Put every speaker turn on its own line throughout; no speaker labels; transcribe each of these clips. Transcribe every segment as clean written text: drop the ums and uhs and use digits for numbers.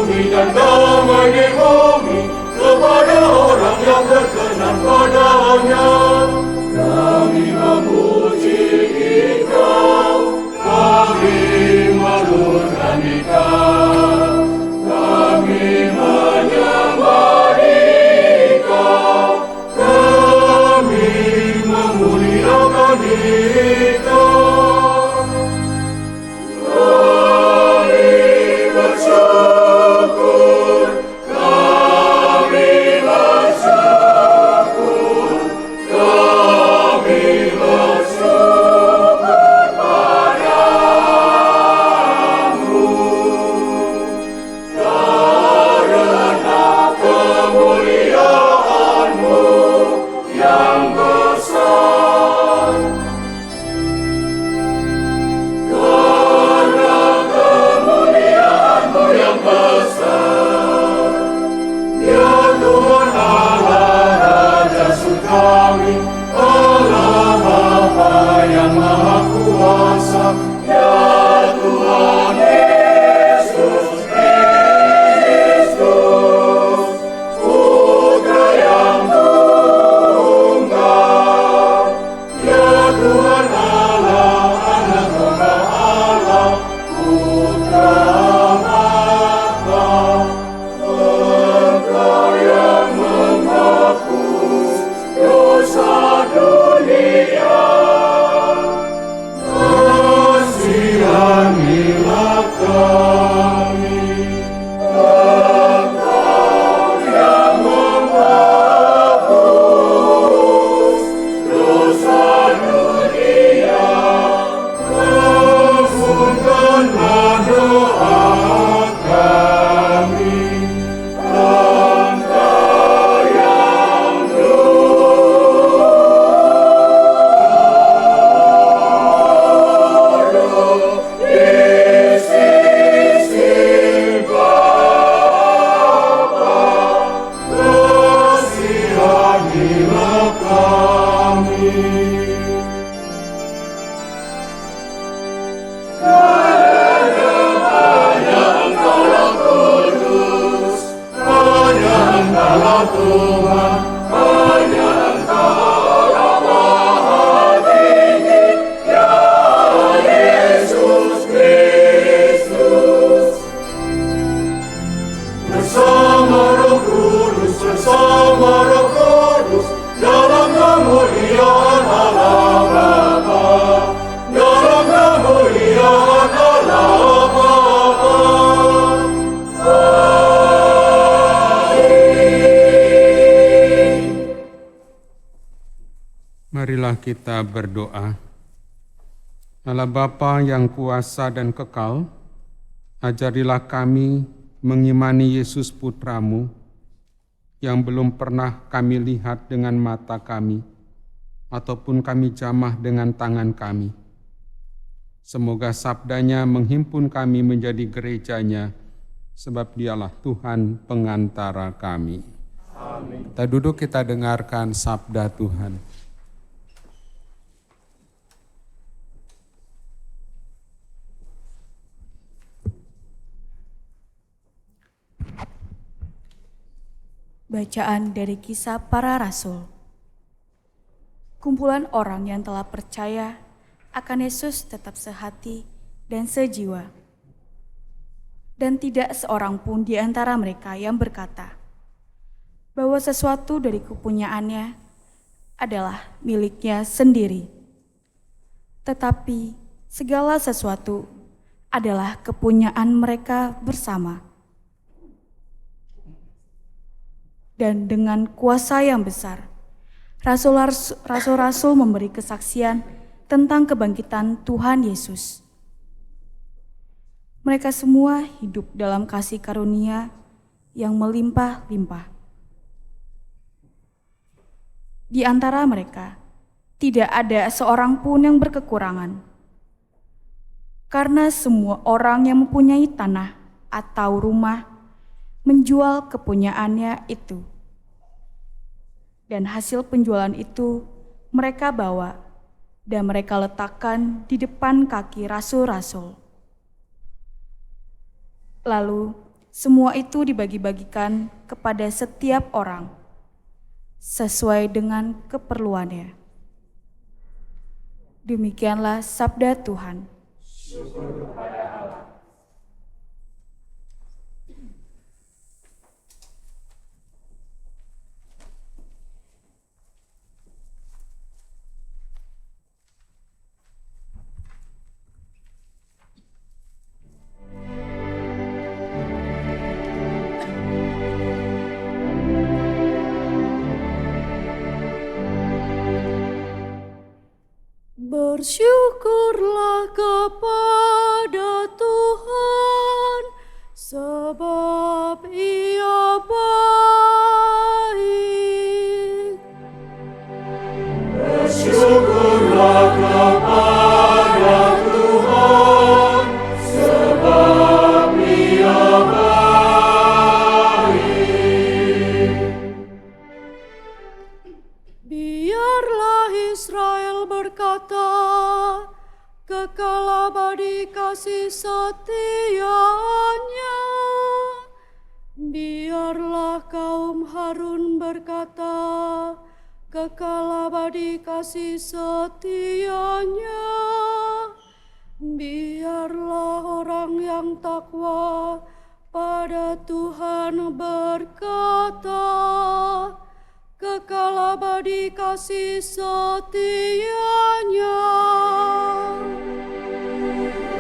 bumi dan damai di bumi kepada orang yang berkenan padanya. Kami memuji Engkau, kami melurkan Engkau, kami menyembah Engkau, kami memuliakan Engkau.
Marilah kita berdoa. Allah Bapa yang kuasa dan kekal, ajarilah kami mengimani Yesus Putramu yang belum pernah kami lihat dengan mata kami, ataupun kami jamah dengan tangan kami. Semoga sabdanya menghimpun kami menjadi gerejanya, sebab dialah Tuhan pengantara kami. Amin. Kita duduk, kita dengarkan sabda Tuhan.
Bacaan dari Kisah Para Rasul. Kumpulan orang yang telah percaya akan Yesus tetap sehati dan sejiwa. Dan tidak seorang pun di antara mereka yang berkata bahwa sesuatu dari kepunyaannya adalah miliknya sendiri. Tetapi segala sesuatu adalah kepunyaan mereka bersama. Dan dengan kuasa yang besar, rasul-rasul memberi kesaksian tentang kebangkitan Tuhan Yesus. Mereka semua hidup dalam kasih karunia yang melimpah-limpah. Di antara mereka, tidak ada seorang pun yang berkekurangan. Karena semua orang yang mempunyai tanah atau rumah menjual kepunyaannya itu. Dan hasil penjualan itu mereka bawa dan mereka letakkan di depan kaki rasul-rasul. Lalu semua itu dibagi-bagikan kepada setiap orang sesuai dengan keperluannya. Demikianlah sabda Tuhan.
Bersyukurlah kepada Tuhan, sebab Ia baik.
Bersyukurlah kepada Tuhan, sebab Ia baik.
Biarlah Israel berkata, kekal abadi kasih setianya. Biarlah kaum Harun berkata, kekal abadi kasih setianya. Biarlah orang yang takwa pada Tuhan berkata, kekal abadi kasih setianya.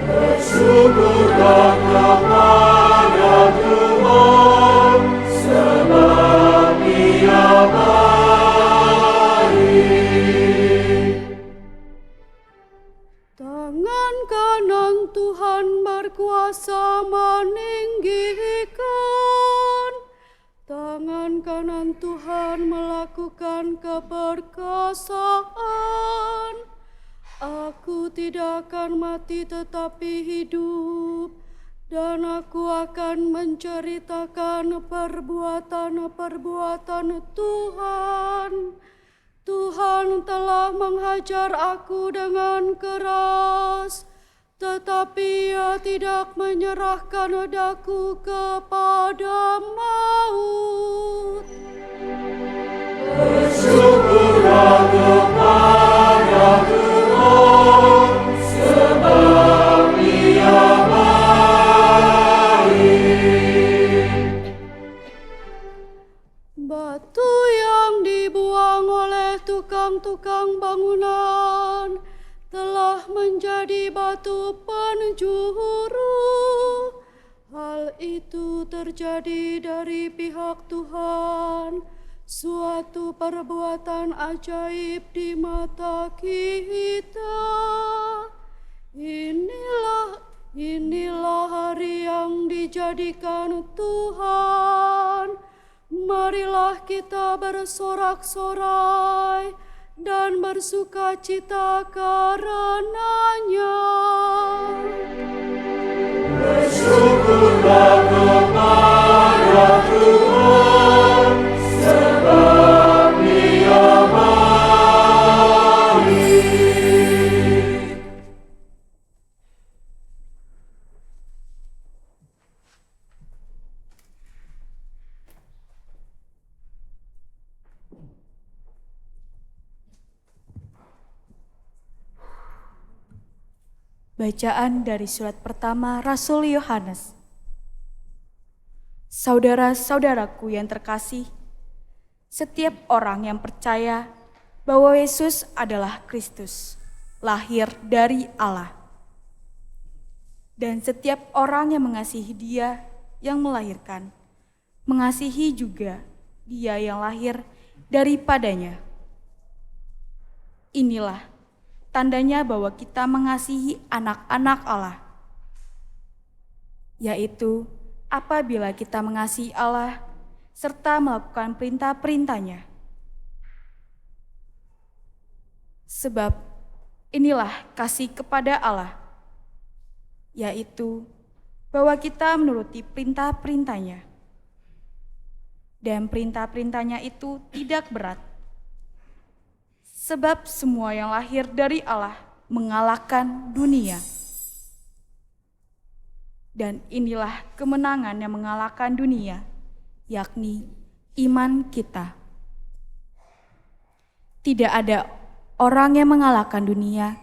Bersyukurlah kepada Tuhan, sebab Ia baik.
Tangan kanan Tuhan berkuasa meninggikan, tangan kanan Tuhan melakukan keperkasaan. Aku tidak akan mati tetapi hidup, dan aku akan menceritakan perbuatan-perbuatan Tuhan. Tuhan telah menghajar aku dengan keras, tetapi Ia tidak menyerahkan daku kepada maut.
Bersyukurlah kepada Tuhan, sebab Ia baik.
Batu yang dibuang oleh tukang-tukang bangunan telah menjadi batu penjuru. Hal itu terjadi dari pihak Tuhan, suatu perbuatan ajaib di mata kita. Inilah hari yang dijadikan Tuhan. Marilah kita bersorak-sorai dan bersuka cita karenanya.
Bersyukurlah kepada Tuhan, sebab Ia baik.
Bacaan dari surat pertama Rasul Yohanes. Saudara-saudaraku yang terkasih, setiap orang yang percaya bahwa Yesus adalah Kristus, lahir dari Allah. Dan setiap orang yang mengasihi Dia yang melahirkan, mengasihi juga Dia yang lahir daripadanya. Inilah tandanya bahwa kita mengasihi anak-anak Allah, yaitu apabila kita mengasihi Allah serta melakukan perintah-perintah-Nya. Sebab inilah kasih kepada Allah, yaitu bahwa kita menuruti perintah-perintah-Nya. Dan perintah-perintah-Nya itu tidak berat, sebab semua yang lahir dari Allah mengalahkan dunia. Dan inilah kemenangan yang mengalahkan dunia, yakni iman kita. Tidak ada orang yang mengalahkan dunia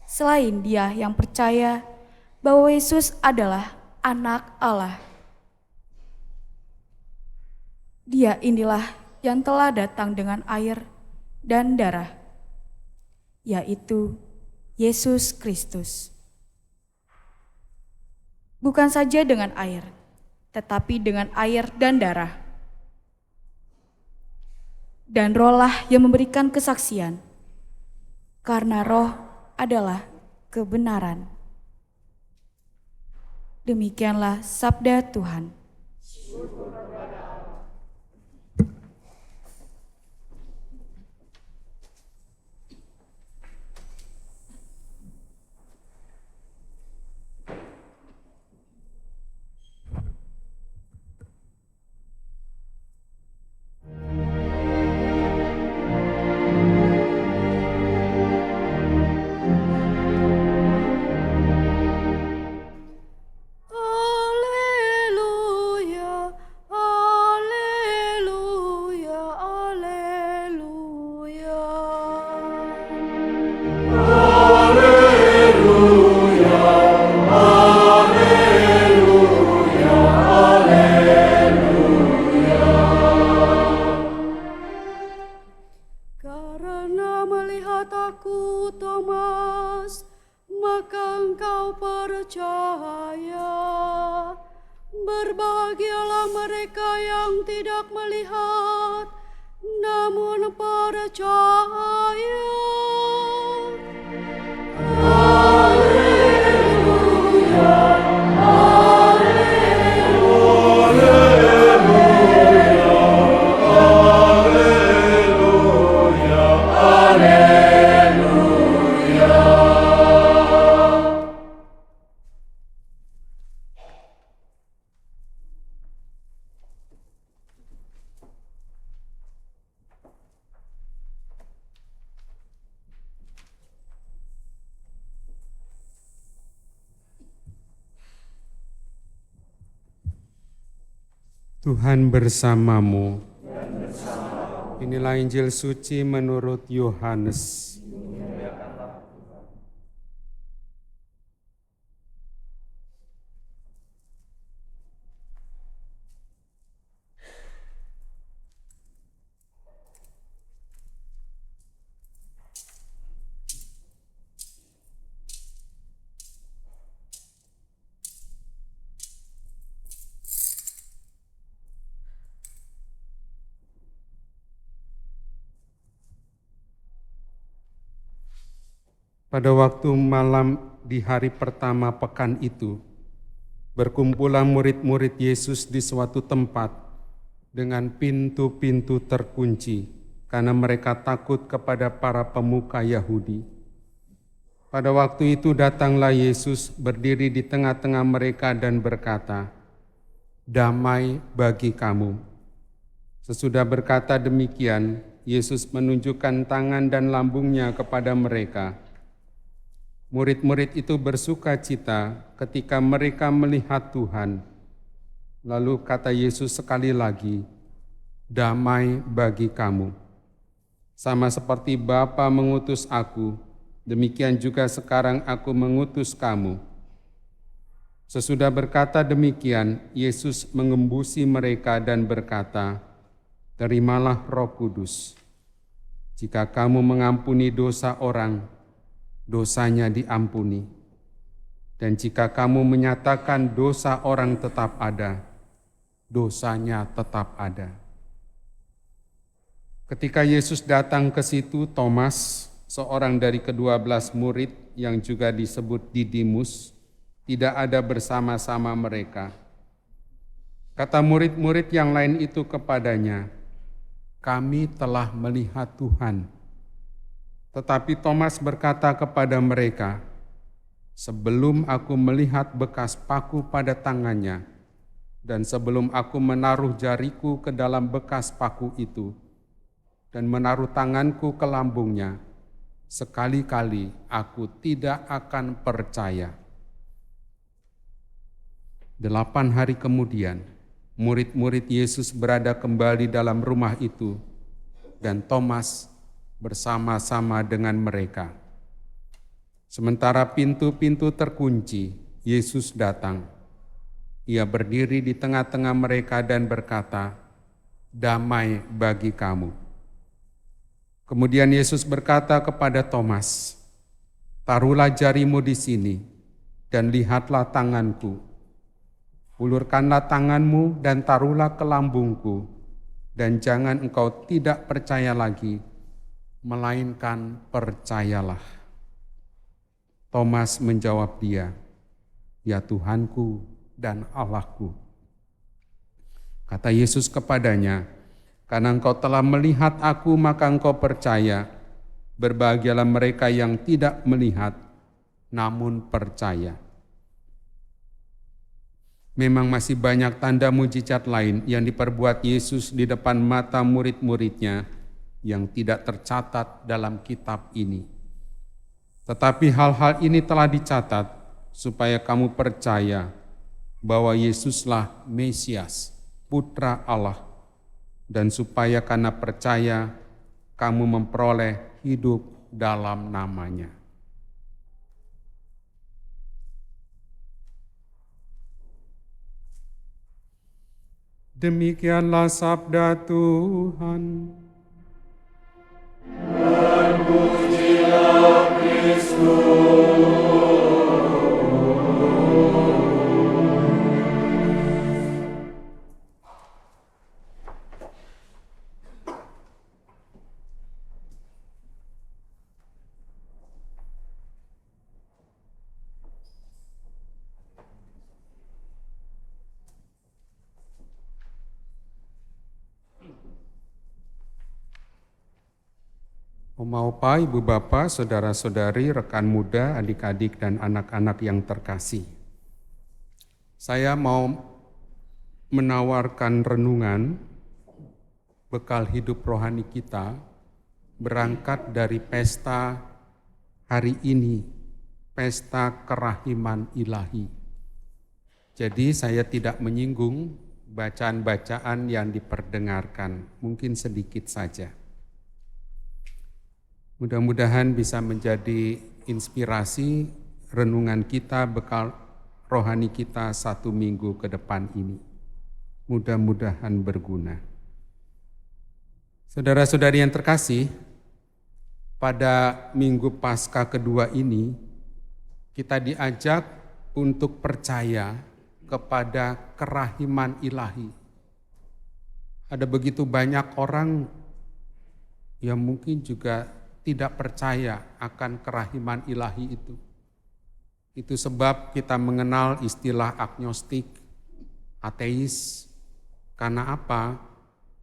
selain Dia yang percaya bahwa Yesus adalah Anak Allah. Dia inilah yang telah datang dengan air dan darah, yaitu Yesus Kristus. Bukan saja dengan air, tetapi dengan air dan darah. Dan Roh-lah yang memberikan kesaksian, karena Roh adalah kebenaran. Demikianlah sabda Tuhan.
Alleluia, alleluia, alleluia. Karena melihat aku, Thomas, maka engkau percaya. Berbahagialah mereka yang tidak melihat, namun percaya.
Tuhan bersamamu. Inilah Injil suci menurut Yohanes. Pada waktu malam di hari pertama pekan itu, berkumpulah murid-murid Yesus di suatu tempat dengan pintu-pintu terkunci karena mereka takut kepada para pemuka Yahudi. Pada waktu itu datanglah Yesus berdiri di tengah-tengah mereka dan berkata, "Damai bagi kamu." Sesudah berkata demikian, Yesus menunjukkan tangan dan lambungnya kepada mereka. Murid-murid itu bersuka cita ketika mereka melihat Tuhan. Lalu kata Yesus sekali lagi, "Damai bagi kamu. Sama seperti Bapa mengutus aku, demikian juga sekarang aku mengutus kamu." Sesudah berkata demikian, Yesus mengembusi mereka dan berkata, "Terimalah Roh Kudus. Jika kamu mengampuni dosa orang, dosanya diampuni. Dan jika kamu menyatakan dosa orang tetap ada, dosanya tetap ada." Ketika Yesus datang ke situ, Thomas, seorang dari ke-12 murid yang juga disebut Didimus, tidak ada bersama-sama mereka. Kata murid-murid yang lain itu kepadanya, "Kami telah melihat Tuhan." Tetapi Thomas berkata kepada mereka, "Sebelum aku melihat bekas paku pada tangannya, dan sebelum aku menaruh jariku ke dalam bekas paku itu, dan menaruh tanganku ke lambungnya, sekali-kali aku tidak akan percaya." 8 hari kemudian, murid-murid Yesus berada kembali dalam rumah itu, dan Thomas bersama-sama dengan mereka. Sementara pintu-pintu terkunci, Yesus datang. Ia berdiri di tengah-tengah mereka dan berkata, "Damai bagi kamu." Kemudian Yesus berkata kepada Thomas, "Taruhlah jarimu di sini, dan lihatlah tanganku. Ulurkanlah tanganmu dan taruhlah ke lambungku, dan jangan engkau tidak percaya lagi, melainkan percayalah." Thomas menjawab dia, "Ya Tuhanku dan Allahku." Kata Yesus kepadanya, "Karena engkau telah melihat aku, maka engkau percaya. Berbahagialah mereka yang tidak melihat, namun percaya." Memang masih banyak tanda mujizat lain yang diperbuat Yesus di depan mata murid-muridnya yang tidak tercatat dalam kitab ini. Tetapi hal-hal ini telah dicatat supaya kamu percaya bahwa Yesuslah Mesias, Putra Allah, dan supaya karena percaya kamu memperoleh hidup dalam namanya. Demikianlah sabda Tuhan. Oma opa, ibu bapak, saudara-saudari, rekan muda, adik-adik, dan anak-anak yang terkasih. Saya mau menawarkan renungan bekal hidup rohani kita berangkat dari pesta hari ini, pesta kerahiman ilahi. Jadi saya tidak menyinggung bacaan-bacaan yang diperdengarkan, mungkin sedikit saja. Mudah-mudahan bisa menjadi inspirasi renungan kita, bekal rohani kita 1 minggu ke depan ini. Mudah-mudahan berguna. Saudara-saudari yang terkasih, pada minggu Paskah kedua ini, kita diajak untuk percaya kepada kerahiman ilahi. Ada begitu banyak orang yang mungkin juga tidak percaya akan kerahiman ilahi itu. Itu sebab kita mengenal istilah agnostik, ateis. Karena apa?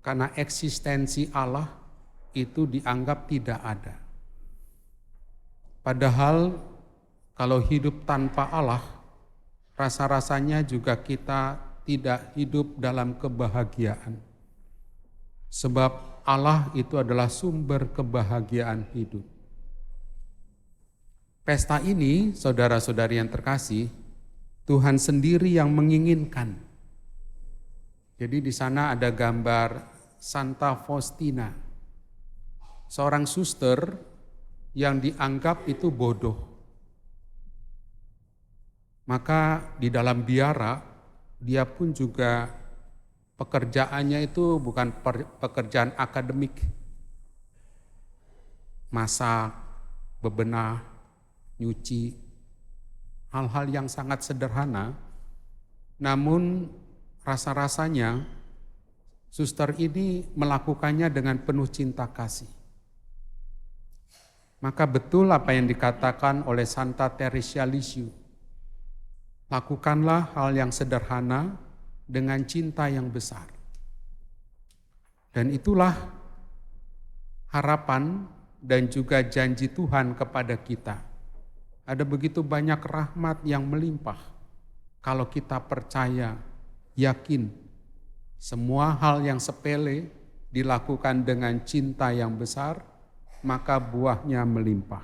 Karena eksistensi Allah itu dianggap tidak ada. Padahal kalau hidup tanpa Allah, rasa-rasanya juga kita tidak hidup dalam kebahagiaan. Sebab Allah itu adalah sumber kebahagiaan hidup. Pesta ini, saudara-saudari yang terkasih, Tuhan sendiri yang menginginkan. Jadi di sana ada gambar Santa Faustina, seorang suster yang dianggap itu bodoh. Maka di dalam biara, dia pun juga pekerjaannya itu bukan pekerjaan akademik. Masak, bebenah, nyuci, hal-hal yang sangat sederhana. Namun rasa-rasanya suster ini melakukannya dengan penuh cinta kasih. Maka betul apa yang dikatakan oleh Santa Teresa Lisieux. Lakukanlah hal yang sederhana dengan cinta yang besar. Dan itulah harapan dan juga janji Tuhan kepada kita. Ada begitu banyak rahmat yang melimpah kalau kita percaya, yakin, semua hal yang sepele dilakukan dengan cinta yang besar, maka buahnya melimpah.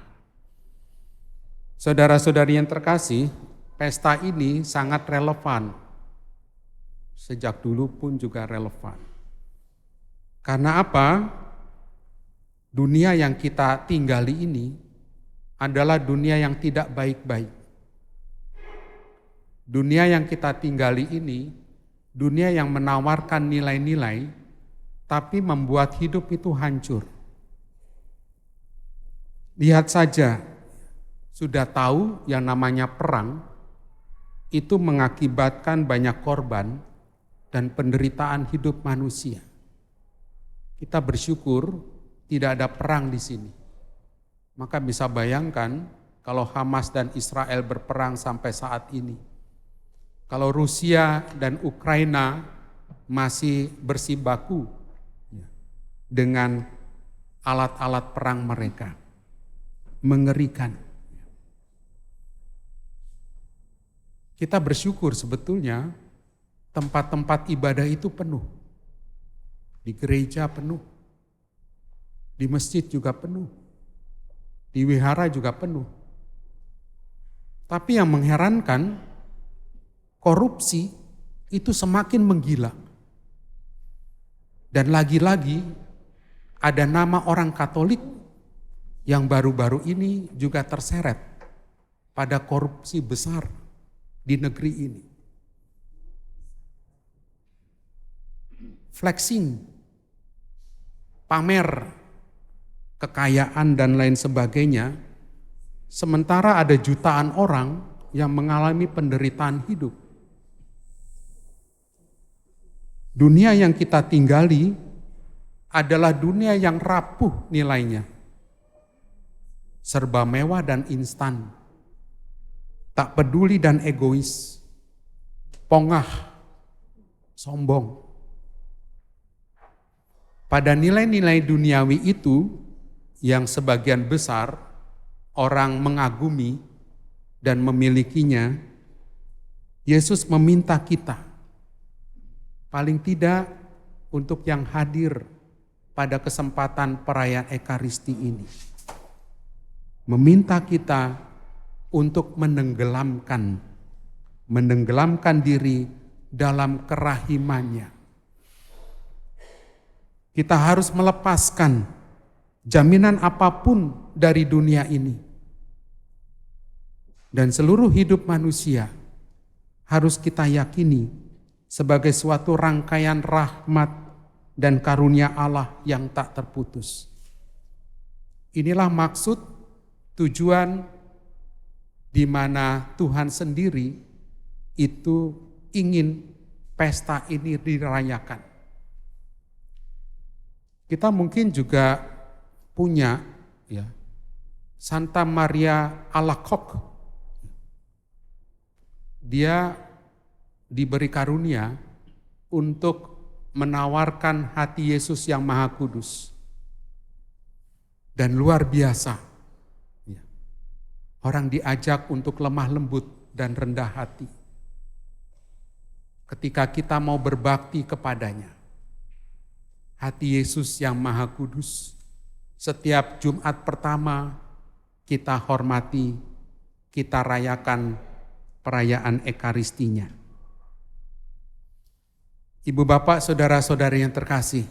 Saudara-saudari yang terkasih, pesta ini sangat relevan sejak dulu pun juga relevan. Karena apa? Dunia yang kita tinggali ini adalah dunia yang tidak baik-baik. Dunia yang kita tinggali ini, dunia yang menawarkan nilai-nilai, tapi membuat hidup itu hancur. Lihat saja, sudah tahu yang namanya perang, itu mengakibatkan banyak korban dan penderitaan hidup manusia. Kita bersyukur tidak ada perang di sini. Maka bisa bayangkan kalau Hamas dan Israel berperang sampai saat ini. Kalau Rusia dan Ukraina masih bersibaku dengan alat-alat perang mereka. Mengerikan. Kita bersyukur sebetulnya tempat-tempat ibadah itu penuh. Di gereja penuh. Di masjid juga penuh. Di wihara juga penuh. Tapi yang mengherankan, korupsi itu semakin menggila. Dan lagi-lagi ada nama orang Katolik yang baru-baru ini juga terseret pada korupsi besar di negeri ini. Flexing, pamer kekayaan dan lain sebagainya, sementara ada jutaan orang yang mengalami penderitaan hidup. Dunia yang kita tinggali adalah dunia yang rapuh nilainya. Serba mewah dan instan. Tak peduli dan egois. Pongah, sombong. Pada nilai-nilai duniawi itu yang sebagian besar orang mengagumi dan memilikinya, Yesus meminta kita, paling tidak untuk yang hadir pada kesempatan perayaan Ekaristi ini, meminta kita untuk menenggelamkan diri dalam kerahimannya. Kita harus melepaskan jaminan apapun dari dunia ini. Dan seluruh hidup manusia harus kita yakini sebagai suatu rangkaian rahmat dan karunia Allah yang tak terputus. Inilah maksud, tujuan di mana Tuhan sendiri itu ingin pesta ini dirayakan. Kita mungkin juga punya ya Santa Maria Alacoque. Dia diberi karunia untuk menawarkan hati Yesus yang Maha Kudus. Dan luar biasa. Ya. Orang diajak untuk lemah lembut dan rendah hati. Ketika kita mau berbakti kepadanya. Hati Yesus yang Maha Kudus, setiap Jumat pertama kita hormati, kita rayakan perayaan Ekaristinya. Ibu bapak, saudara-saudari yang terkasih,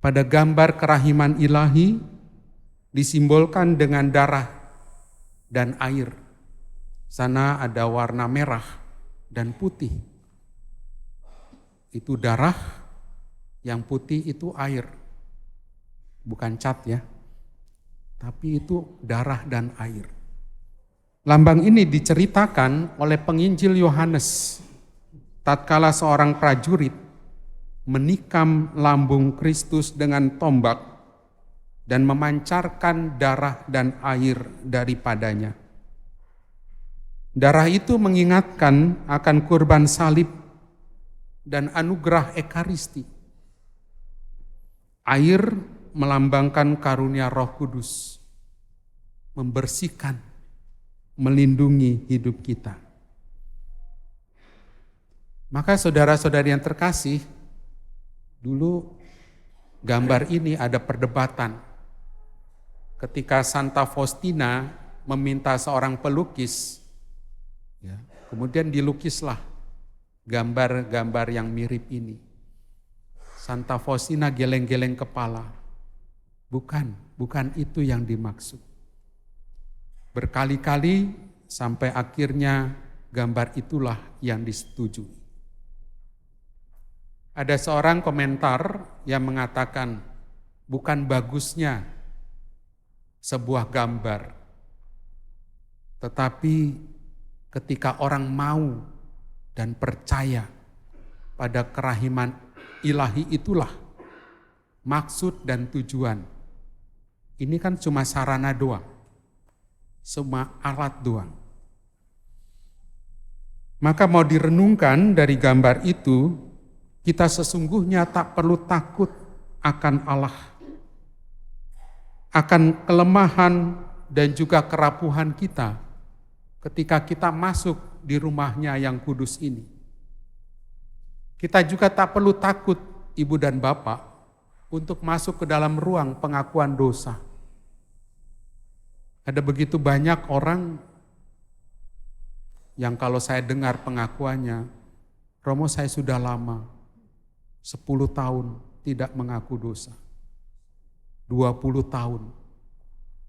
pada gambar kerahiman ilahi disimbolkan dengan darah dan air. Sana ada warna merah dan putih. Itu darah, yang putih itu air. Bukan cat ya. Tapi itu darah dan air. Lambang ini diceritakan oleh penginjil Yohanes tatkala seorang prajurit menikam lambung Kristus dengan tombak dan memancarkan darah dan air daripadanya. Darah itu mengingatkan akan kurban salib dan anugerah Ekaristi. Air melambangkan karunia Roh Kudus, membersihkan, melindungi hidup kita. Maka saudara-saudari yang terkasih, dulu gambar ini ada perdebatan. Ketika Santa Faustina meminta seorang pelukis, ya, kemudian dilukislah gambar-gambar yang mirip ini. Santa Faustina geleng-geleng kepala. Bukan itu yang dimaksud. Berkali-kali sampai akhirnya gambar itulah yang disetujui. Ada seorang komentar yang mengatakan, bukan bagusnya sebuah gambar, tetapi ketika orang mau dan percaya pada kerahiman ilahi itulah maksud dan tujuan. Ini kan cuma sarana doang, cuma alat doang. Maka mau direnungkan dari gambar itu, kita sesungguhnya tak perlu takut akan Allah, akan kelemahan dan juga kerapuhan kita ketika kita masuk di rumahnya yang kudus ini. Kita juga tak perlu takut, Ibu dan Bapak, untuk masuk ke dalam ruang pengakuan dosa. Ada begitu banyak orang yang kalau saya dengar pengakuannya, Romo saya sudah lama, 10 tahun tidak mengaku dosa, 20 tahun,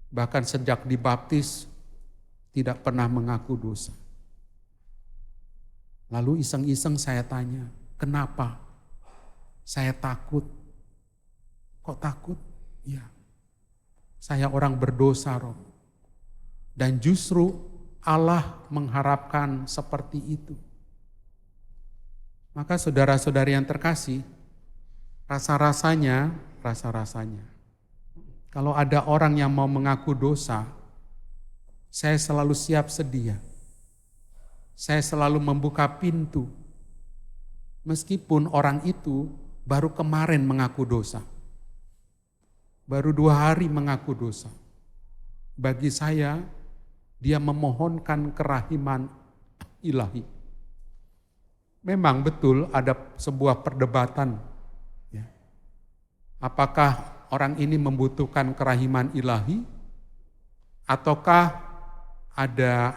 bahkan sejak dibaptis tidak pernah mengaku dosa. Lalu iseng-iseng saya tanya, kenapa? Saya takut. Kok takut? Ya, saya orang berdosa, Romo. Dan justru Allah mengharapkan seperti itu. Maka saudara-saudari yang terkasih, rasa-rasanya, kalau ada orang yang mau mengaku dosa, saya selalu siap sedia. Saya selalu membuka pintu. Meskipun orang itu baru kemarin mengaku dosa. Baru 2 hari mengaku dosa. Bagi saya, dia memohonkan kerahiman ilahi. Memang betul ada sebuah perdebatan. Ya. Apakah orang ini membutuhkan kerahiman ilahi? Ataukah ada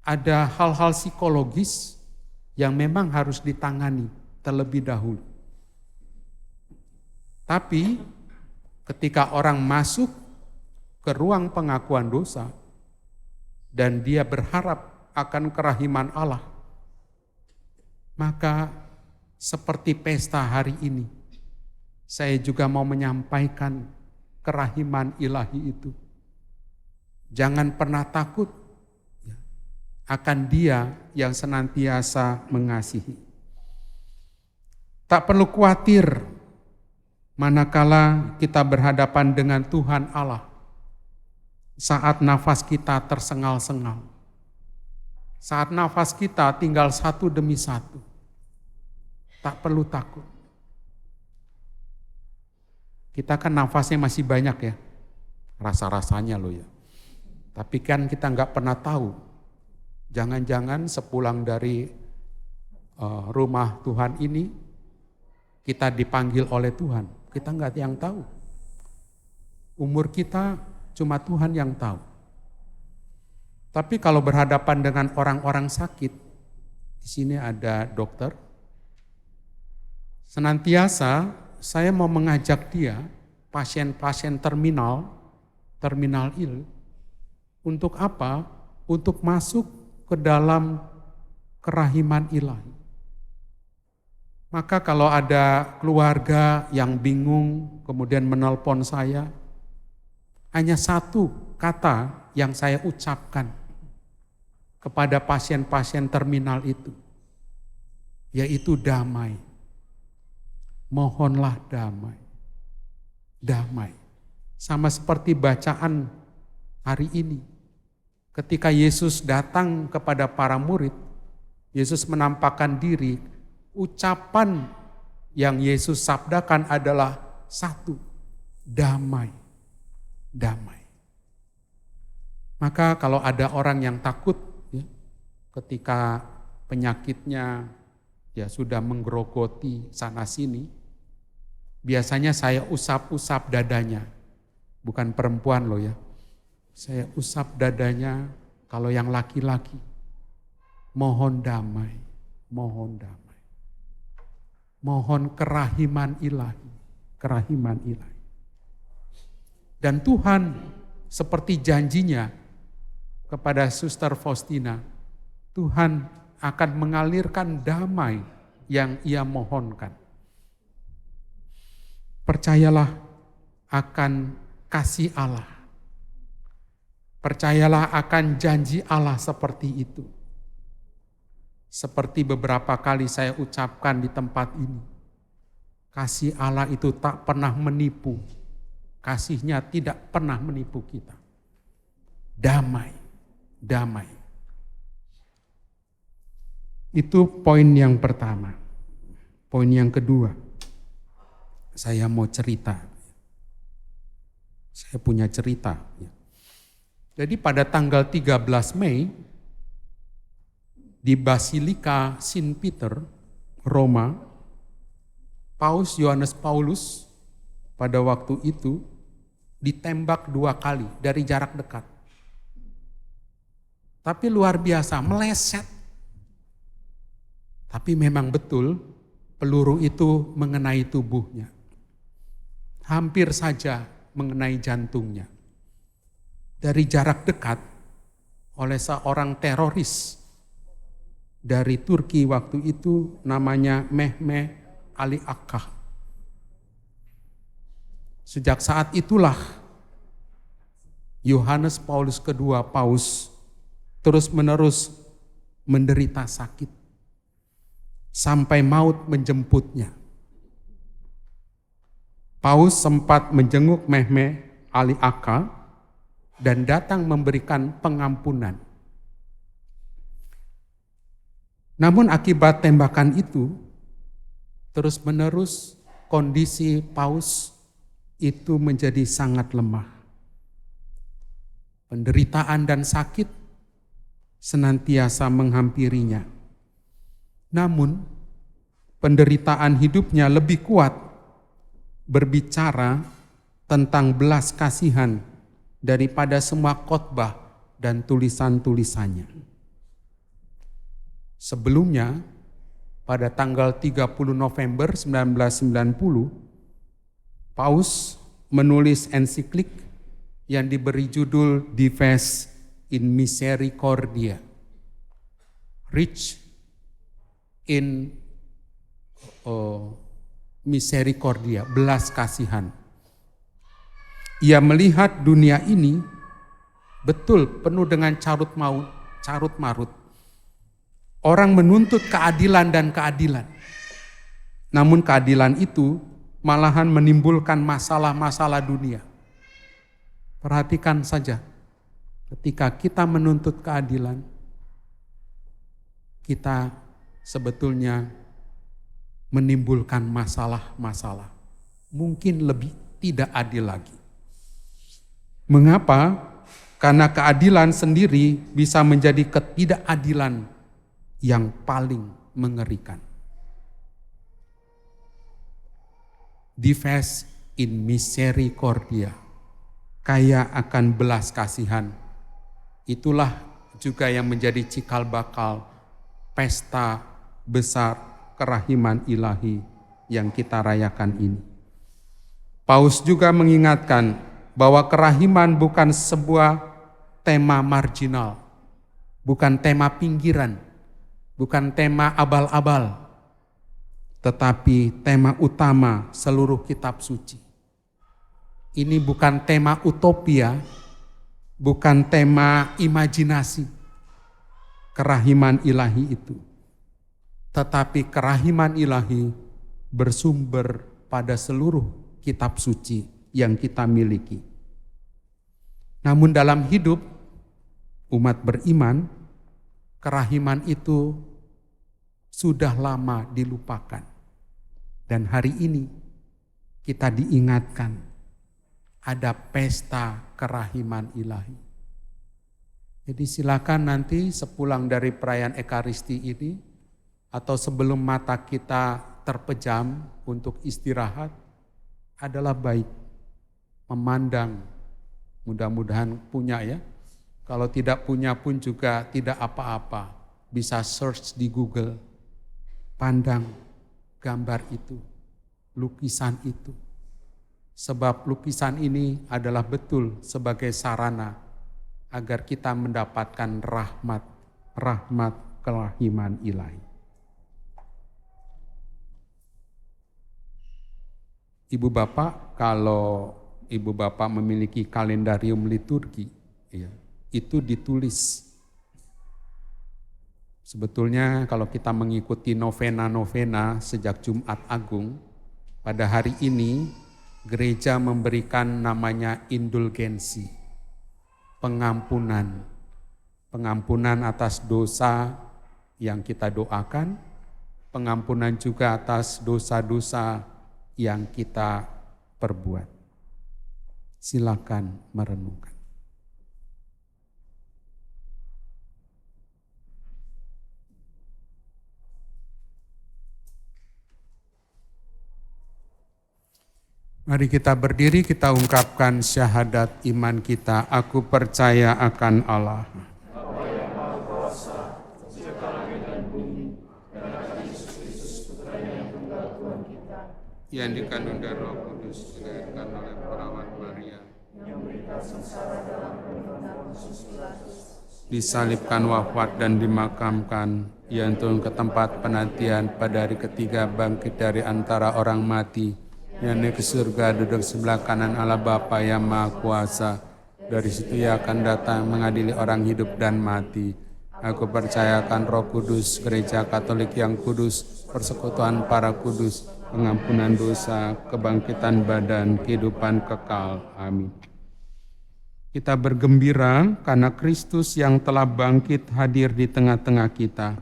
ada hal-hal psikologis yang memang harus ditangani terlebih dahulu. Tapi ketika orang masuk ke ruang pengakuan dosa dan dia berharap akan kerahiman Allah, maka seperti pesta hari ini, saya juga mau menyampaikan kerahiman ilahi itu. Jangan pernah takut akan Dia yang senantiasa mengasihi. Tak perlu khawatir manakala kita berhadapan dengan Tuhan Allah saat nafas kita tersengal-sengal. Saat nafas kita tinggal satu demi satu. Tak perlu takut. Kita kan nafasnya masih banyak ya. Rasa-rasanya loh ya. Tapi kan kita nggak pernah tahu. Jangan-jangan sepulang dari rumah Tuhan ini, kita dipanggil oleh Tuhan. Kita nggak yang tahu. Umur kita cuma Tuhan yang tahu. Tapi kalau berhadapan dengan orang-orang sakit, di sini ada dokter, senantiasa saya mau mengajak dia, pasien-pasien terminal ill, untuk apa? Untuk masuk ke dalam kerahiman ilahi. Maka kalau ada keluarga yang bingung, kemudian menelpon saya, hanya satu kata yang saya ucapkan kepada pasien-pasien terminal itu, yaitu damai. Mohonlah damai. Damai. Sama seperti bacaan hari ini. Ketika Yesus datang kepada para murid, Yesus menampakkan diri, ucapan yang Yesus sabdakan adalah satu, damai. Damai. Maka kalau ada orang yang takut ya, ketika penyakitnya ya sudah menggerogoti sana sini, biasanya saya usap-usap dadanya. Bukan perempuan loh ya. Saya usap dadanya kalau yang laki-laki. Mohon damai. mohon damai. Mohon kerahiman ilahi, kerahiman ilahi. Dan Tuhan seperti janjinya kepada Suster Faustina, Tuhan akan mengalirkan damai yang ia mohonkan. Percayalah akan kasih Allah. Percayalah akan janji Allah seperti itu. Seperti beberapa kali saya ucapkan di tempat ini. Kasih Allah itu tak pernah menipu. Kasihnya tidak pernah menipu kita. Damai, damai. Itu poin yang pertama. Poin yang kedua, saya mau cerita. Saya punya cerita. Jadi pada tanggal 13 Mei, di Basilika Saint Peter, Roma, Paus Yohanes Paulus pada waktu itu ditembak 2 kali dari jarak dekat. Tapi luar biasa, meleset. Tapi memang betul peluru itu mengenai tubuhnya. Hampir saja mengenai jantungnya. Dari jarak dekat oleh seorang teroris dari Turki waktu itu namanya Mehmet Ali Akka. Sejak saat itulah Yohanes Paulus II Paus terus-menerus menderita sakit sampai maut menjemputnya. Paus sempat menjenguk Mehmet Ali Akka dan datang memberikan pengampunan. Namun akibat tembakan itu, terus-menerus kondisi Paus itu menjadi sangat lemah. Penderitaan dan sakit senantiasa menghampirinya. Namun, penderitaan hidupnya lebih kuat berbicara tentang belas kasihan daripada semua khotbah dan tulisan-tulisannya. Sebelumnya, pada tanggal 30 November 1990, Paus menulis ensiklik yang diberi judul Dives in Misericordia, Rich in Misericordia, belas kasihan. Ia melihat dunia ini betul penuh dengan carut marut. Orang menuntut keadilan dan keadilan. Namun keadilan itu malahan menimbulkan masalah-masalah dunia. Perhatikan saja, ketika kita menuntut keadilan, kita sebetulnya menimbulkan masalah-masalah. Mungkin lebih tidak adil lagi. Mengapa? Karena keadilan sendiri bisa menjadi ketidakadilan yang paling mengerikan. Dives in Misericordia, kaya akan belas kasihan. Itulah juga yang menjadi cikal bakal pesta besar kerahiman ilahi yang kita rayakan ini. Paus juga mengingatkan bahwa kerahiman bukan sebuah tema marginal, bukan tema pinggiran, bukan tema abal-abal, tetapi tema utama seluruh kitab suci. Ini bukan tema utopia, bukan tema imajinasi, kerahiman ilahi itu. Tetapi kerahiman ilahi bersumber pada seluruh kitab suci yang kita miliki. Namun dalam hidup umat beriman, kerahiman itu sudah lama dilupakan. Dan hari ini kita diingatkan ada pesta kerahiman ilahi. Jadi silakan nanti sepulang dari perayaan Ekaristi ini atau sebelum mata kita terpejam untuk istirahat, adalah baik memandang, mudah-mudahan punya ya. Kalau tidak punya pun juga tidak apa-apa, bisa search di Google pandang gambar itu, lukisan itu. Sebab lukisan ini adalah betul sebagai sarana agar kita mendapatkan rahmat kelahiman ilahi. Ibu Bapak, kalau Ibu Bapak memiliki kalendarium liturgi, ya, itu ditulis. Sebetulnya kalau kita mengikuti novena-novena sejak Jumat Agung, pada hari ini gereja memberikan namanya indulgensi, pengampunan atas dosa yang kita doakan, pengampunan juga atas dosa-dosa yang kita perbuat. Silakan merenungkan. Mari kita berdiri, kita ungkapkan syahadat iman kita. Aku percaya akan Allah,
Bapa yang Maha Kuasa, pencipta langit dan bumi, dan akan Yesus Kristus, Putranya yang tunggal Tuhan kita,
yang dikandung dari Roh Kudus, dilahirkan oleh perawan Maria,
yang menderita sengsara dalam pemerintahan Pontius Pilatus,
disalibkan, wafat dan dimakamkan, yang turun ke tempat penantian, pada hari ketiga bangkit dari antara orang mati, yang naik ke surga, duduk sebelah kanan Allah Bapa yang Maha Kuasa. Dari situ Ia akan datang mengadili orang hidup dan mati. Aku percayakan Roh Kudus, Gereja Katolik yang kudus, persekutuan para kudus, pengampunan dosa, kebangkitan badan, kehidupan kekal. Amin. Kita bergembira karena Kristus yang telah bangkit hadir di tengah-tengah kita.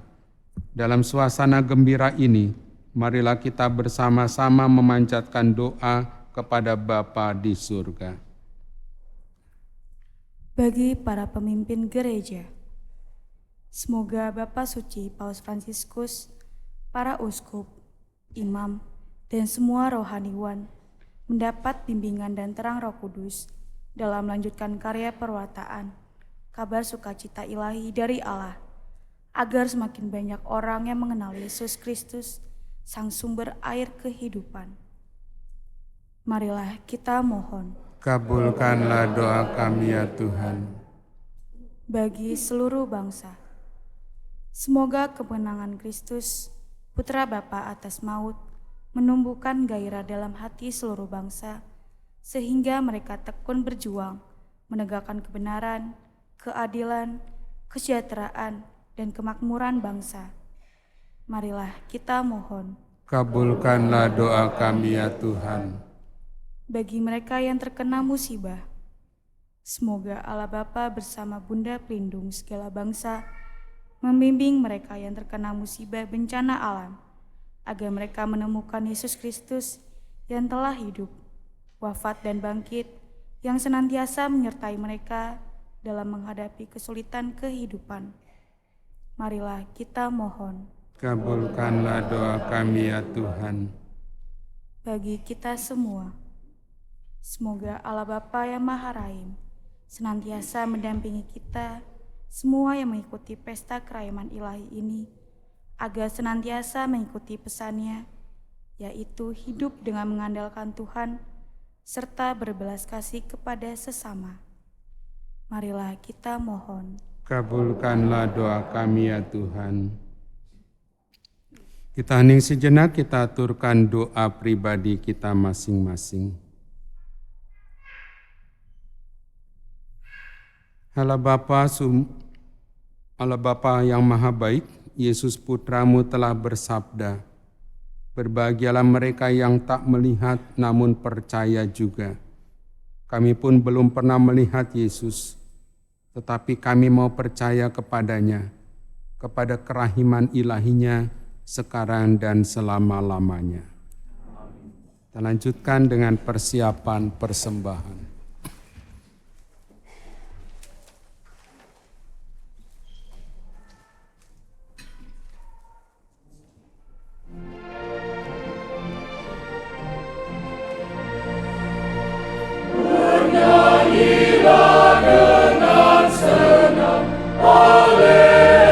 Dalam suasana gembira ini, marilah kita bersama-sama memanjatkan doa kepada Bapa di surga.
Bagi para pemimpin gereja, semoga Bapa Suci Paus Fransiskus, para uskup, imam, dan semua rohaniwan mendapat bimbingan dan terang Roh Kudus dalam melanjutkan karya perwataan, kabar sukacita ilahi dari Allah, agar semakin banyak orang yang mengenal Yesus Kristus, Sang sumber air kehidupan. Marilah kita mohon.
Kabulkanlah doa kami ya Tuhan.
Bagi seluruh bangsa, semoga kemenangan Kristus, Putra Bapa atas maut, menumbuhkan gairah dalam hati seluruh bangsa, sehingga mereka tekun berjuang, menegakkan kebenaran, keadilan, kesejahteraan, dan kemakmuran bangsa. Marilah kita mohon.
Kabulkanlah doa kami ya Tuhan.
Bagi mereka yang terkena musibah, semoga Allah Bapa bersama Bunda Pelindung segala bangsa membimbing mereka yang terkena musibah bencana alam, agar mereka menemukan Yesus Kristus yang telah hidup, wafat dan bangkit, yang senantiasa menyertai mereka dalam menghadapi kesulitan kehidupan. Marilah kita mohon.
Kabulkanlah doa kami ya Tuhan.
Bagi kita semua, semoga Allah Bapa yang Maha Rahim senantiasa mendampingi kita semua yang mengikuti pesta kerahiman ilahi ini, agar senantiasa mengikuti pesannya, yaitu hidup dengan mengandalkan Tuhan, serta berbelas kasih kepada sesama. Marilah kita mohon.
Kabulkanlah doa kami ya Tuhan. Kita hening sejenak, kita aturkan doa pribadi kita masing-masing. Allah Bapa yang Maha Baik, Yesus Putramu telah bersabda, berbahagialah mereka yang tak melihat namun percaya juga. Kami pun belum pernah melihat Yesus, tetapi kami mau percaya kepadanya, kepada kerahiman ilahinya, sekarang dan selama-lamanya. Kita lanjutkan dengan persiapan persembahan.
Bernyanyilah dengan senang, Haleluya.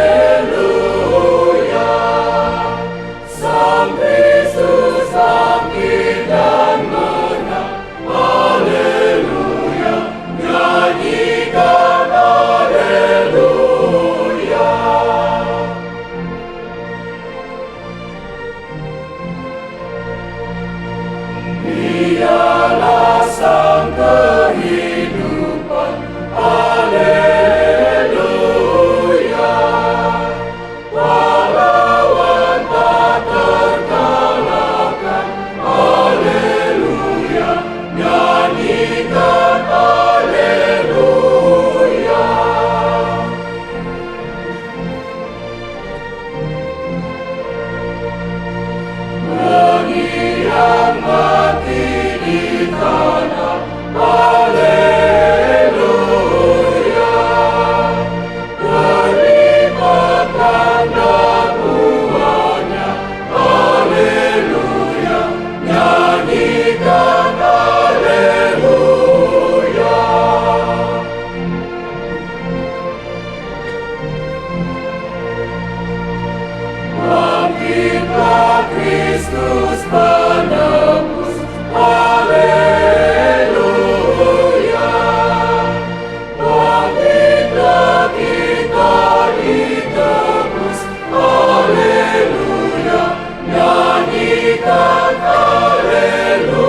Kristus penebus. Haleluya. Bangkitlah kita ditebus. Haleluya. Nyanyikan haleluya.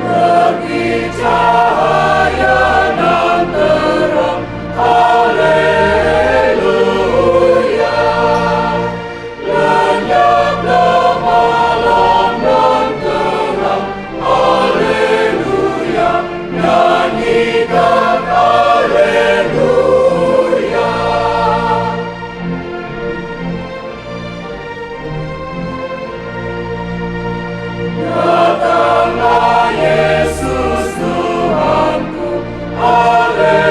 Bagi cahaya dan terang. Haleluya. Lenyaplah malam dan terang. Haleluya. Nyanyikan haleluya. Datanglah Yesus Tuhanku. Haleluya.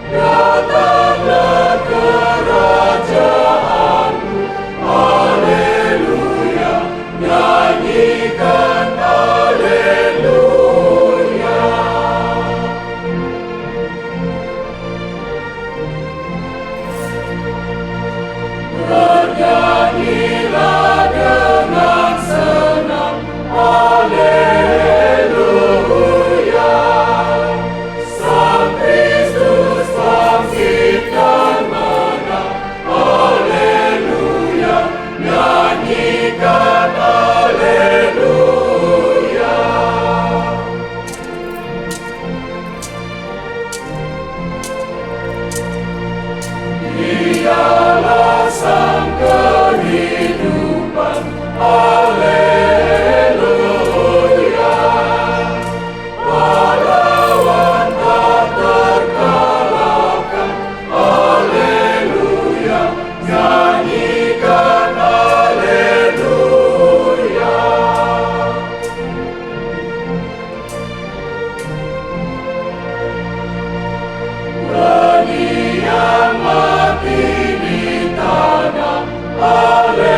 Datanglah kerajaanmu. Haleluya. Nyanyikan haleluya. Bernyanyilah dengan senang. Haleluya. Sang Kristus bangkit dan menang. Haleluya. Nyanyikan haleluya. Dialah sang kehidupan. Haleluya. Pahlawan tak terkalahkan. Haleluya. Nyanyikan haleluya. Bagi yang mati di tanah. Haleluya.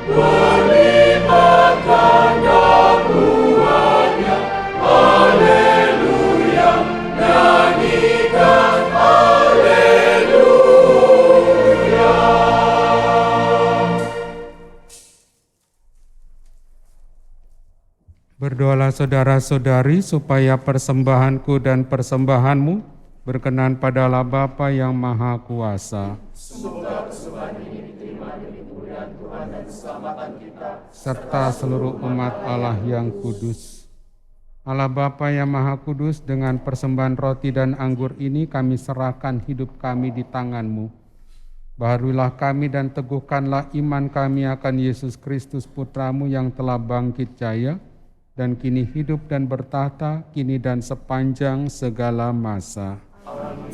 Berlipat ganda buahnya. Haleluya. Nyanyikan haleluya.
Berdoalah saudara-saudari supaya persembahanku dan persembahanmu berkenan pada Allah Bapa yang Maha Kuasa.
Semoga persembahan ini diterima demi kemuliaan Tuhan dan keselamatan kita.
Serta seluruh umat Allah yang kudus. Allah Bapa yang Maha Kudus, dengan persembahan roti dan anggur ini kami serahkan hidup kami di tangan-Mu. Baharulah kami dan teguhkanlah iman kami akan Yesus Kristus Putra-Mu yang telah bangkit jaya, dan kini hidup dan bertahta, kini dan sepanjang segala masa.
Amin.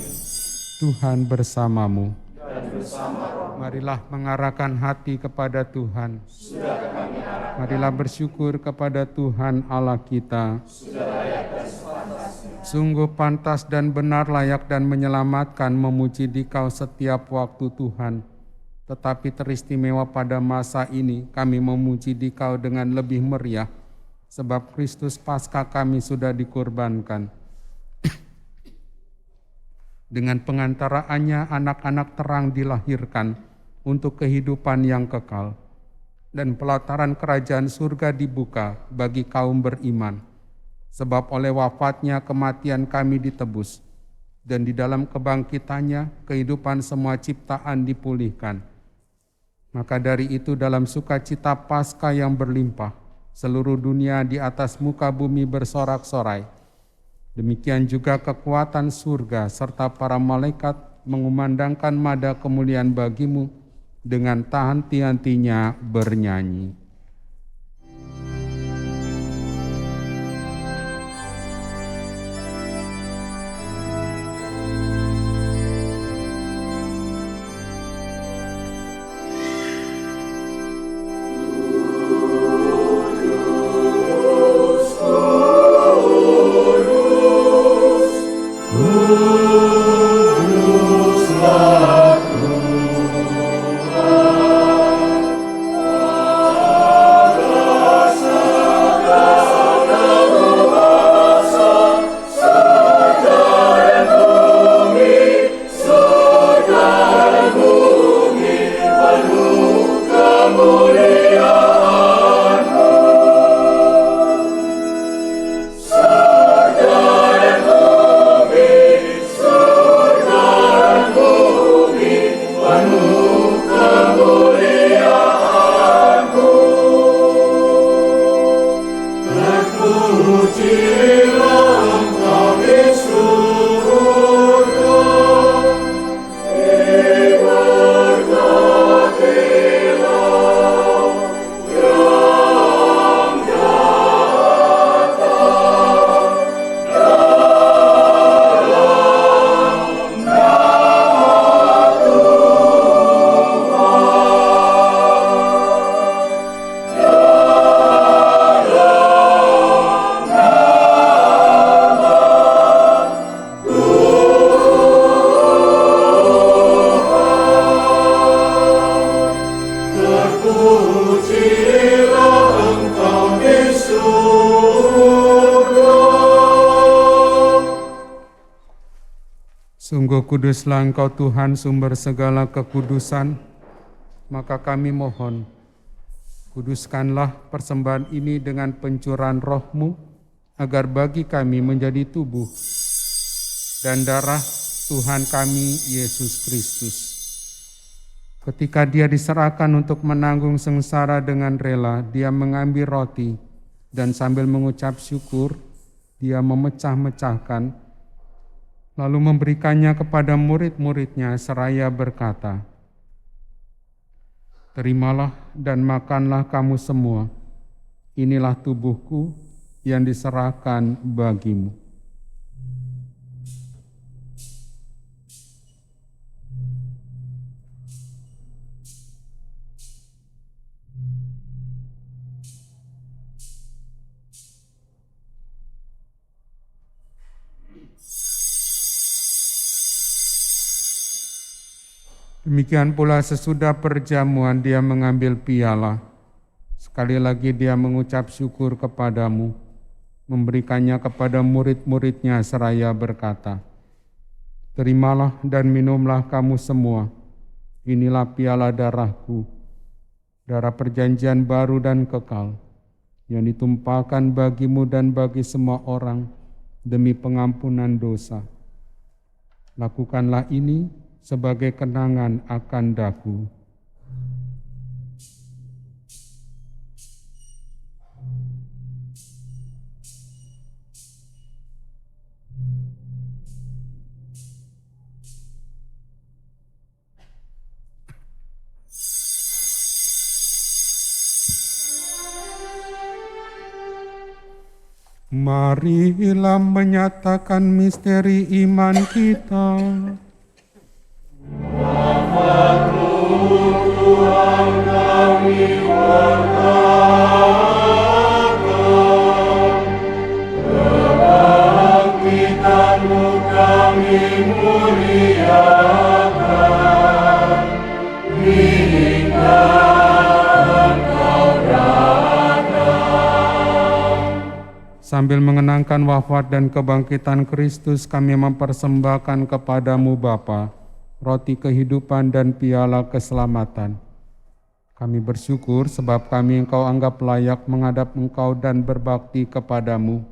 Tuhan bersamamu.
Dan bersama roh.
Marilah mengarahkan hati kepada Tuhan.
Sudah kami arahkan.
Marilah bersyukur kepada Tuhan Allah kita.
Sudah layak dan sepantasnya.
Sungguh pantas dan benar, layak dan menyelamatkan memuji Dikau setiap waktu Tuhan. Tetapi teristimewa pada masa ini kami memuji Dikau dengan lebih meriah, sebab Kristus Paskah kami sudah dikurbankan. Dengan pengantaraannya anak-anak terang dilahirkan untuk kehidupan yang kekal, dan pelataran kerajaan surga dibuka bagi kaum beriman. Sebab oleh wafatnya kematian kami ditebus, dan di dalam kebangkitannya kehidupan semua ciptaan dipulihkan. Maka dari itu dalam sukacita Paskah yang berlimpah, seluruh dunia di atas muka bumi bersorak-sorai. Demikian juga kekuatan surga serta para malaikat mengumandangkan mada kemuliaan bagimu dengan tak henti-hentinya bernyanyi.
Kuduslah Tuhan,
Sungguh kuduslah Engkau Tuhan, sumber segala kekudusan, maka kami mohon, kuduskanlah persembahan ini dengan pencurahan Roh-Mu, agar bagi kami menjadi tubuh dan darah Tuhan kami, Yesus Kristus. Ketika Dia diserahkan untuk menanggung sengsara dengan rela, Dia mengambil roti, dan sambil mengucap syukur, Dia memecah-mecahkan, lalu memberikannya kepada murid-muridnya seraya berkata, "Terimalah dan makanlah kamu semua, inilah tubuhku yang diserahkan bagimu." Demikian pula sesudah perjamuan Dia mengambil piala. Sekali lagi Dia mengucap syukur kepadamu, memberikannya kepada murid-muridnya seraya berkata, "Terimalah dan minumlah kamu semua, inilah piala darahku, darah perjanjian baru dan kekal, yang ditumpahkan bagimu dan bagi semua orang demi pengampunan dosa. Lakukanlah ini sebagai kenangan akan daku." Marilah menyatakan misteri iman kita.
Tuhan kami berkata, kebangkitan-Mu kami muliakan, hingga Engkau datang.
Sambil mengenangkan wafat dan kebangkitan Kristus, kami mempersembahkan kepadamu Bapa, roti kehidupan dan piala keselamatan. Kami bersyukur sebab kami Engkau anggap layak menghadap Engkau dan berbakti kepadamu.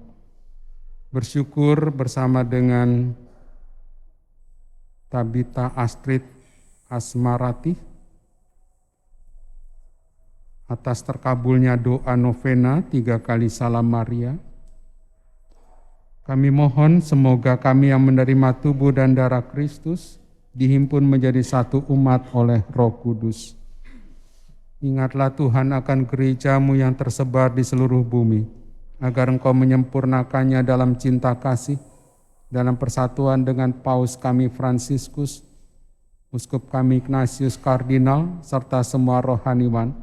Bersyukur bersama dengan Tabita Astrid Asmarati atas terkabulnya doa novena 3 kali Salam Maria. Kami mohon semoga kami yang menerima tubuh dan darah Kristus dihimpun menjadi satu umat oleh Roh Kudus. Ingatlah Tuhan akan gereja-Mu yang tersebar di seluruh bumi, agar Engkau menyempurnakannya dalam cinta kasih, dalam persatuan dengan Paus kami Fransiskus, Uskup kami Ignatius Kardinal, serta semua rohaniwan.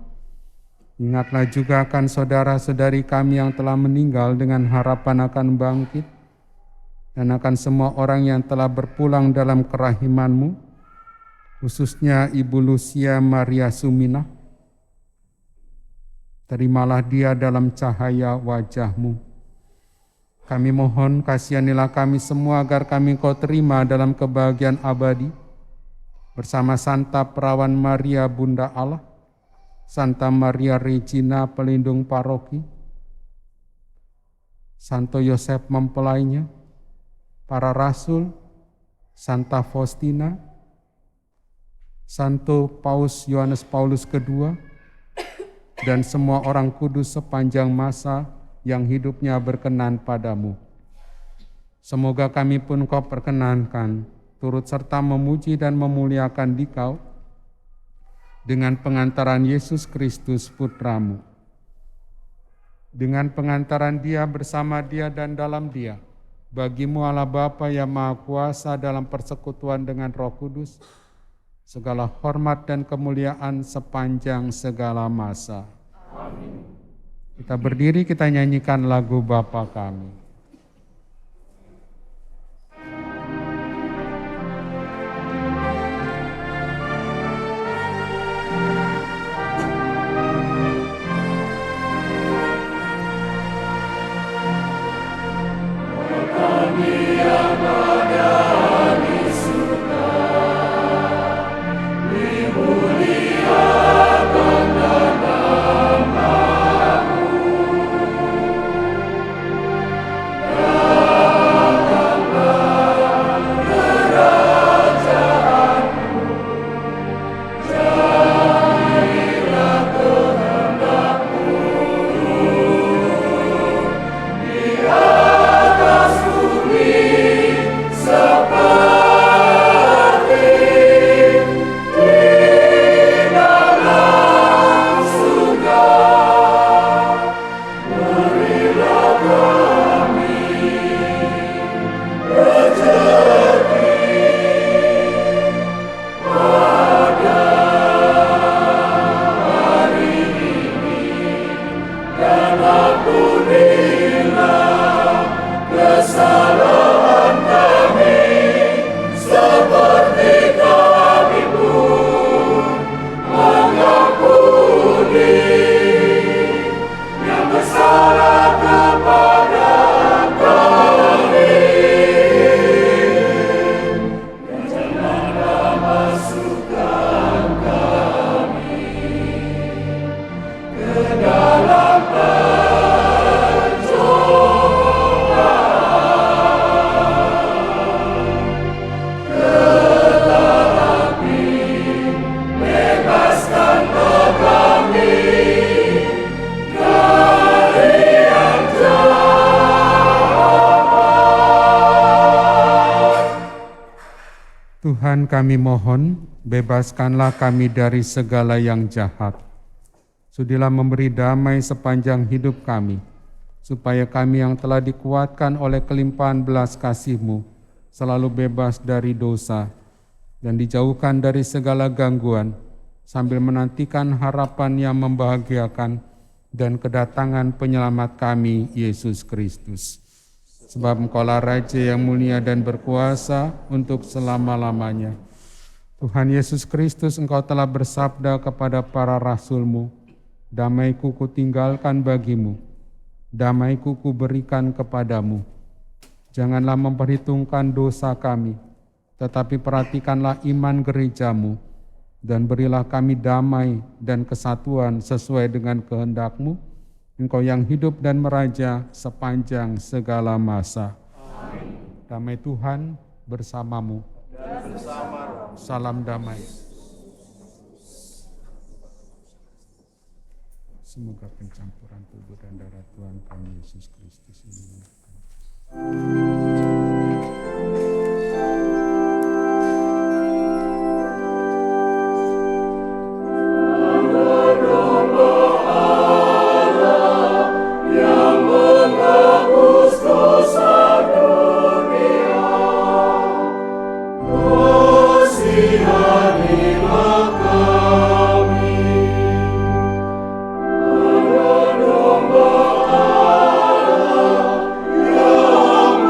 Ingatlah juga akan saudara-saudari kami yang telah meninggal dengan harapan akan bangkit, dan akan semua orang yang telah berpulang dalam kerahiman-Mu, khususnya Ibu Lucia Maria Sumina. Terimalah dia dalam cahaya wajah-Mu. Kami mohon kasihanilah kami semua agar kami Kau terima dalam kebahagiaan abadi, bersama Santa Perawan Maria Bunda Allah, Santa Maria Regina pelindung paroki, Santo Yosef mempelainya, para rasul, Santa Faustina, Santo Paus Yohanes Paulus II, dan semua orang kudus sepanjang masa yang hidupnya berkenan padamu. Semoga kami pun Kau perkenankan, turut serta memuji dan memuliakan Dikau dengan pengantaran Yesus Kristus Putramu. Dengan pengantaran Dia, bersama Dia dan dalam Dia, bagimu Allah Bapa yang Maha Kuasa dalam persekutuan dengan Roh Kudus, segala hormat dan kemuliaan sepanjang segala masa. Amin. Kita berdiri, kita nyanyikan lagu Bapa Kami. Tuhan, kami mohon, bebaskanlah kami dari segala yang jahat. Sudilah memberi damai sepanjang hidup kami, supaya kami yang telah dikuatkan oleh kelimpahan belas kasih-Mu selalu bebas dari dosa dan dijauhkan dari segala gangguan, sambil menantikan harapan yang membahagiakan dan kedatangan penyelamat kami, Yesus Kristus. Sebab Engkaulah Raja yang mulia dan berkuasa untuk selama-lamanya. Tuhan Yesus Kristus, Engkau telah bersabda kepada para rasul-Mu, damai-Ku kutinggalkan bagimu, damai-Ku kuberikan kepadamu. Janganlah memperhitungkan dosa kami, tetapi perhatikanlah iman gereja-Mu, dan berilah kami damai dan kesatuan sesuai dengan kehendak-Mu, Engkau yang hidup dan meraja sepanjang segala masa. Amin. Damai Tuhan bersamamu. Dan bersama roh. Salam damai. Semoga pencampuran tubuh dan darah Tuhan kami Yesus Kristus ini.
Domba Allah yang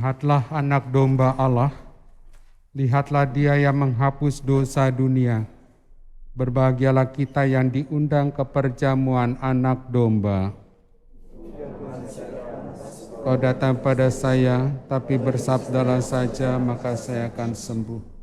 Lihatlah anak domba Allah, lihatlah Dia yang menghapus dosa dunia. Berbahagialah kita yang diundang ke perjamuan anak domba. Kau datang pada saya, tapi bersabdalah saja, maka saya akan sembuh.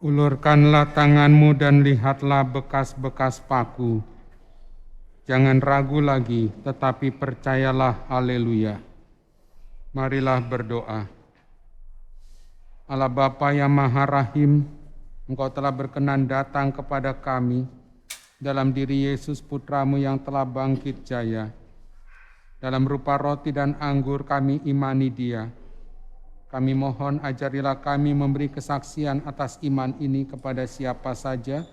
Ulurkanlah tanganmu dan lihatlah bekas-bekas paku. Jangan ragu lagi, tetapi percayalah. Haleluya. Marilah berdoa. Allah Bapa yang Maha Rahim, Engkau telah berkenan datang kepada kami dalam diri Yesus Putramu yang telah bangkit jaya. Dalam rupa roti dan anggur kami imani Dia. Kami mohon ajarilah kami memberi kesaksian atas iman ini kepada siapa saja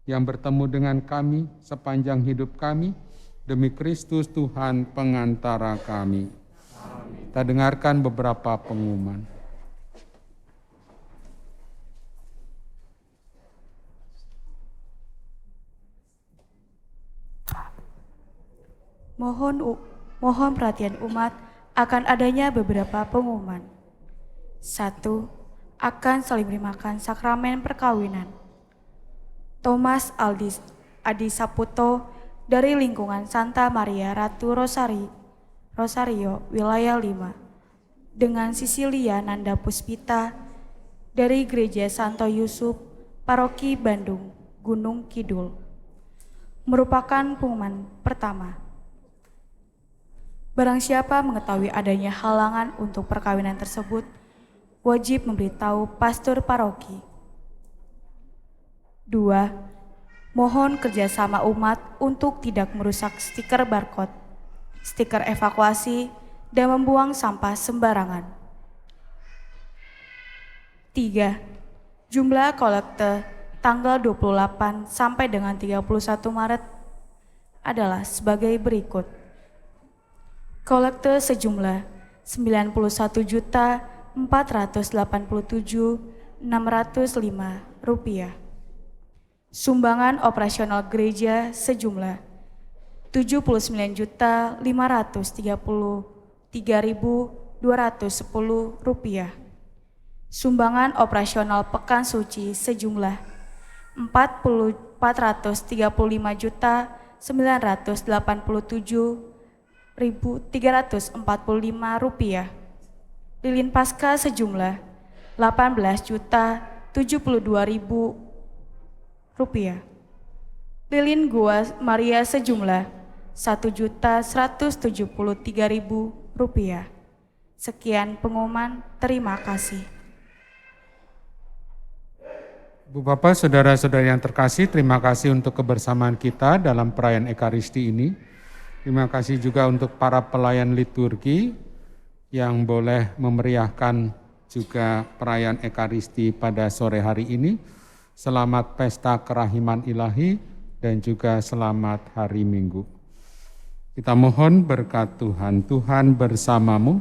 yang bertemu dengan kami sepanjang hidup kami, demi Kristus Tuhan pengantara kami. Amin. Kita dengarkan beberapa pengumuman.
Mohon perhatian umat akan adanya beberapa pengumuman. 1. Akan saling beri makan sakramen perkawinan. Thomas Adi Saputo dari lingkungan Santa Maria Ratu Rosario, wilayah 5, dengan Sisilia Nanda Puspita dari Gereja Santo Yusuf, Paroki Bandung, Gunung Kidul. Merupakan pengumuman pertama. Barang siapa mengetahui adanya halangan untuk perkawinan tersebut, wajib memberitahu pastor paroki. 2. Mohon kerjasama umat untuk tidak merusak stiker barcode, stiker evakuasi, dan membuang sampah sembarangan. 3. Jumlah kolekte tanggal 28 sampai dengan 31 Maret adalah sebagai berikut. Kolekte sejumlah Rp487.605. Sumbangan operasional gereja sejumlah Rp79.533.210. Sumbangan operasional pekan suci sejumlah Rp487.587.345. Lilin Paskah sejumlah Rp18.072.000. Lilin Gua Maria sejumlah Rp1.173.000. Sekian pengumuman, terima kasih.
Bu Bapak, saudara-saudara yang terkasih, terima kasih untuk kebersamaan kita dalam perayaan Ekaristi ini. Terima kasih juga untuk para pelayan liturgi yang boleh memeriahkan juga perayaan Ekaristi pada sore hari ini. Selamat Pesta Kerahiman Ilahi dan juga selamat Hari Minggu. Kita mohon berkat Tuhan. Tuhan bersamamu.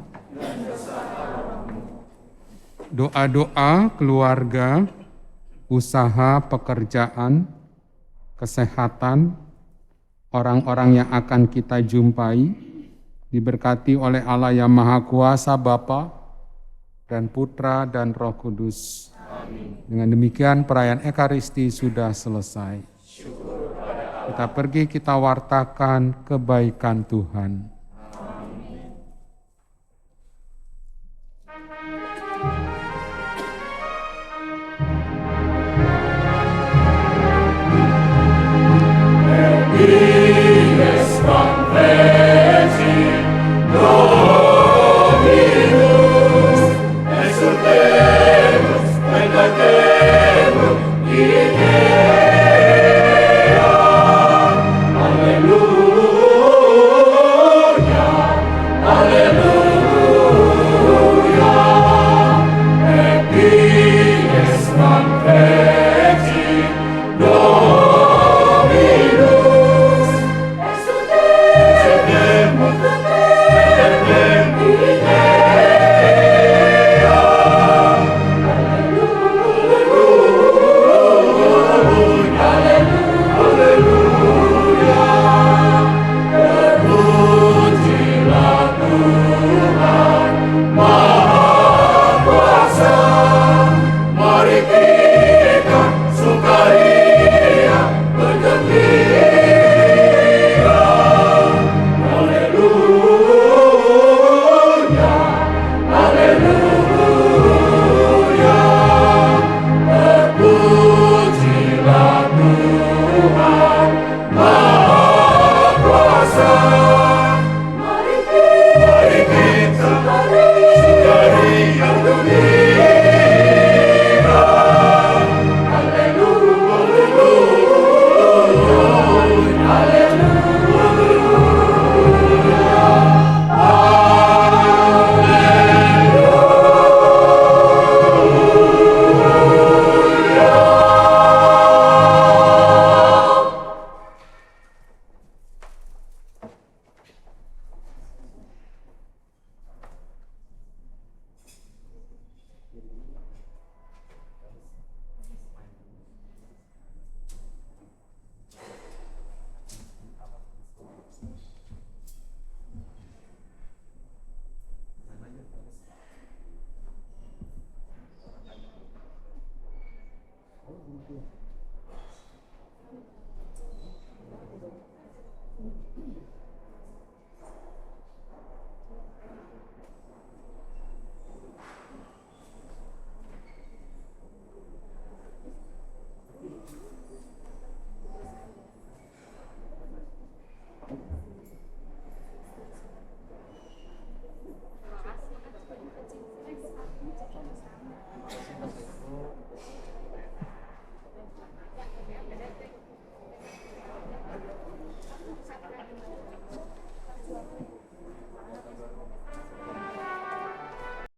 Doa-doa keluarga, usaha, pekerjaan, kesehatan, orang-orang yang akan kita jumpai, diberkati oleh Allah yang Maha Kuasa, Bapa dan Putra dan Roh Kudus. Amin. Dengan demikian perayaan Ekaristi sudah selesai. Kita pergi, kita wartakan kebaikan Tuhan.
Dies confeti Dominus, exultemus, vengatemus, in Dea. Alleluia.